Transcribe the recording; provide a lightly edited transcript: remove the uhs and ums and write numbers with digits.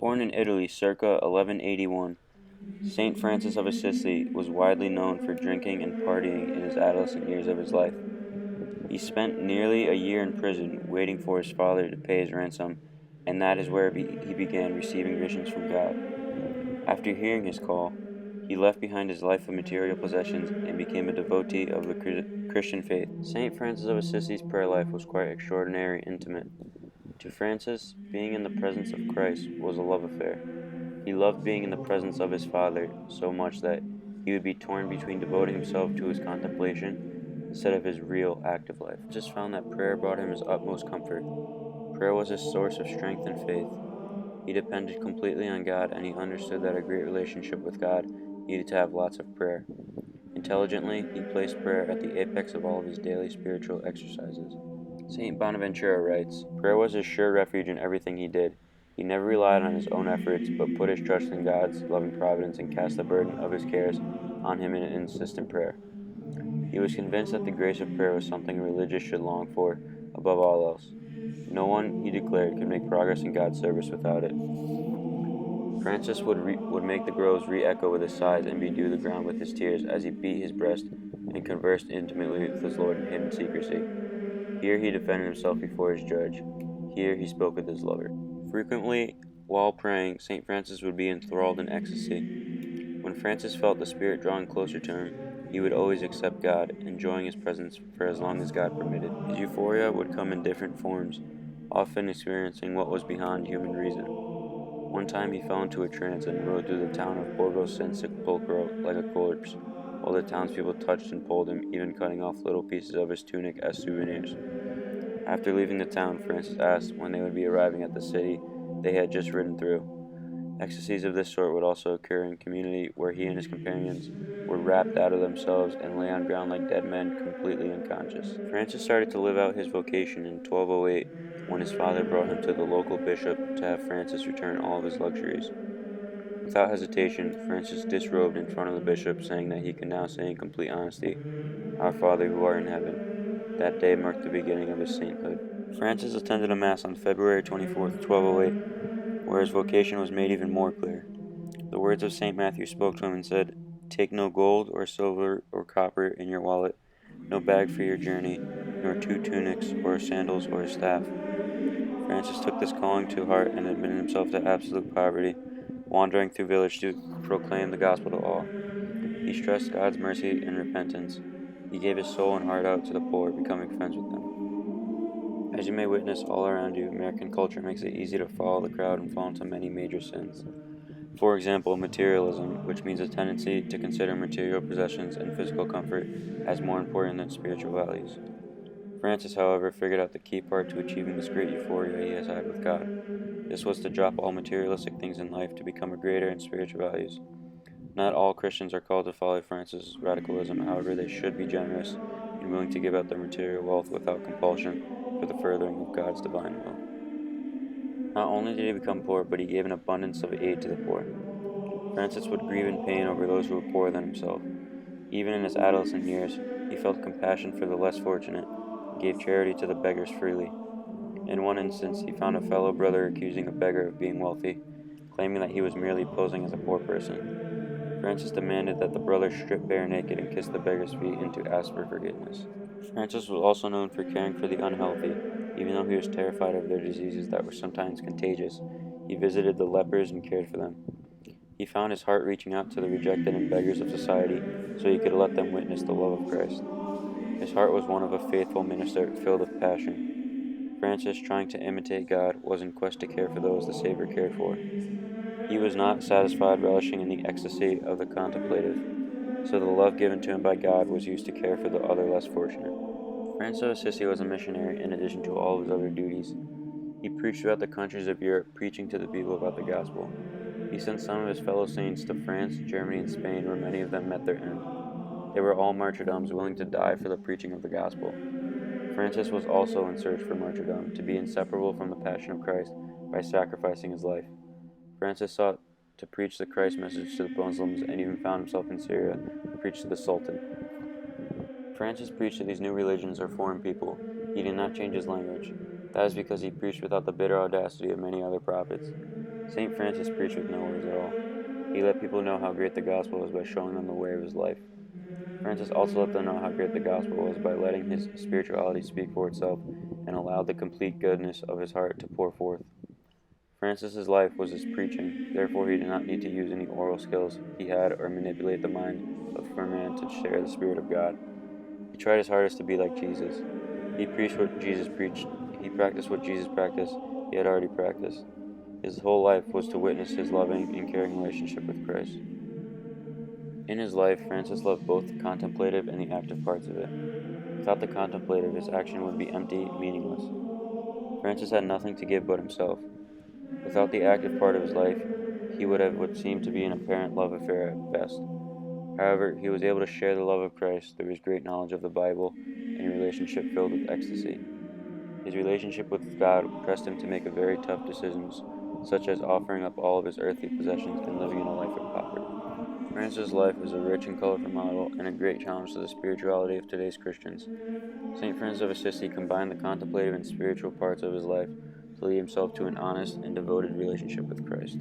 Born in Italy circa 1181, Saint Francis of Assisi was widely known for drinking and partying in his adolescent years of his life. He spent nearly a year in prison waiting for his father to pay his ransom, and that is where he began receiving visions from God. After hearing his call, he left behind his life of material possessions and became a devotee of the Christian faith. Saint Francis of Assisi's prayer life was quite extraordinary and intimate. To Francis, being in the presence of Christ was a love affair. He loved being in the presence of his Father so much that he would be torn between devoting himself to his contemplation instead of his real active life. Just found that prayer brought him his utmost comfort. Prayer was his source of strength and faith. He depended completely on God, and he understood that a great relationship with God needed to have lots of prayer. Intelligently, he placed prayer at the apex of all of his daily spiritual exercises. St. Bonaventura writes, "Prayer was his sure refuge in everything he did. He never relied on his own efforts, but put his trust in God's loving providence and cast the burden of his cares on him in insistent prayer. He was convinced that the grace of prayer was something religious should long for above all else. No one, he declared, could make progress in God's service without it. Francis would make the groves re-echo with his sighs and bedew the ground with his tears as he beat his breast and conversed intimately with his Lord in hidden secrecy. Here he defended himself before his judge. Here he spoke with his lover." Frequently, while praying, St. Francis would be enthralled in ecstasy. When Francis felt the Spirit drawing closer to him, he would always accept God, enjoying his presence for as long as God permitted. His euphoria would come in different forms, often experiencing what was beyond human reason. One time he fell into a trance and rode through the town of Borgo San Sepolcro like a corpse, while the townspeople touched and pulled him, even cutting off little pieces of his tunic as souvenirs. After leaving the town, Francis asked when they would be arriving at the city they had just ridden through. Ecstasies of this sort would also occur in community where he and his companions were rapped out of themselves and lay on ground like dead men, completely unconscious. Francis started to live out his vocation in 1208 when his father brought him to the local bishop to have Francis return all of his luxuries. Without hesitation, Francis disrobed in front of the bishop, saying that he could now say in complete honesty, "Our Father who art in heaven." That day marked the beginning of his sainthood. Francis attended a Mass on February 24th, 1208, where his vocation was made even more clear. The words of St. Matthew spoke to him and said, "Take no gold or silver or copper in your wallet, no bag for your journey, nor 2 tunics or sandals or a staff." Francis took this calling to heart and admitted himself to absolute poverty, wandering through village to proclaim the gospel to all. He stressed God's mercy and repentance. He gave his soul and heart out to the poor, becoming friends with them. As you may witness all around you, American culture makes it easy to follow the crowd and fall into many major sins. For example, materialism, which means a tendency to consider material possessions and physical comfort as more important than spiritual values. Francis, however, figured out the key part to achieving this great euphoria he has had with God. This was to drop all materialistic things in life to become a greater in spiritual values. Not all Christians are called to follow Francis' radicalism, however, they should be generous and willing to give out their material wealth without compulsion for the furthering of God's divine will. Not only did he become poor, but he gave an abundance of aid to the poor. Francis would grieve in pain over those who were poorer than himself. Even in his adolescent years, he felt compassion for the less fortunate and gave charity to the beggars freely. In one instance, he found a fellow brother accusing a beggar of being wealthy, claiming that he was merely posing as a poor person. Francis demanded that the brother strip bare naked and kiss the beggar's feet and to ask for forgiveness. Francis was also known for caring for the unhealthy. Even though he was terrified of their diseases that were sometimes contagious, he visited the lepers and cared for them. He found his heart reaching out to the rejected and beggars of society so he could let them witness the love of Christ. His heart was one of a faithful minister filled with passion. Francis, trying to imitate God, was in quest to care for those the Savior cared for. He was not satisfied relishing in the ecstasy of the contemplative, so the love given to him by God was used to care for the other less fortunate. Francis of Assisi was a missionary in addition to all of his other duties. He preached throughout the countries of Europe, preaching to the people about the gospel. He sent some of his fellow saints to France, Germany, and Spain, where many of them met their end. They were all martyrdoms, willing to die for the preaching of the gospel. Francis was also in search for martyrdom, to be inseparable from the passion of Christ by sacrificing his life. Francis sought to preach the Christ message to the Muslims and even found himself in Syria to preach to the Sultan. Francis preached to these new religions or foreign people. He did not change his language. That is because he preached without the bitter audacity of many other prophets. St. Francis preached with no words at all. He let people know how great the gospel was by showing them the way of his life. Francis also let them know how great the gospel was by letting his spirituality speak for itself and allowed the complete goodness of his heart to pour forth. Francis's life was his preaching, therefore he did not need to use any oral skills he had or manipulate the mind for man to share the Spirit of God. He tried his hardest to be like Jesus. He preached what Jesus preached. He practiced what Jesus practiced. He had already practiced. His whole life was to witness his loving and caring relationship with Christ. In his life, Francis loved both the contemplative and the active parts of it. Without the contemplative, his action would be empty, meaningless. Francis had nothing to give but himself. Without the active part of his life, he would have what seemed to be an apparent love affair at best. However, he was able to share the love of Christ through his great knowledge of the Bible and a relationship filled with ecstasy. His relationship with God pressed him to make very tough decisions, such as offering up all of his earthly possessions and living in a life of poverty. Francis' life is a rich and colorful model and a great challenge to the spirituality of today's Christians. St. Francis of Assisi combined the contemplative and spiritual parts of his life to lead himself to an honest and devoted relationship with Christ.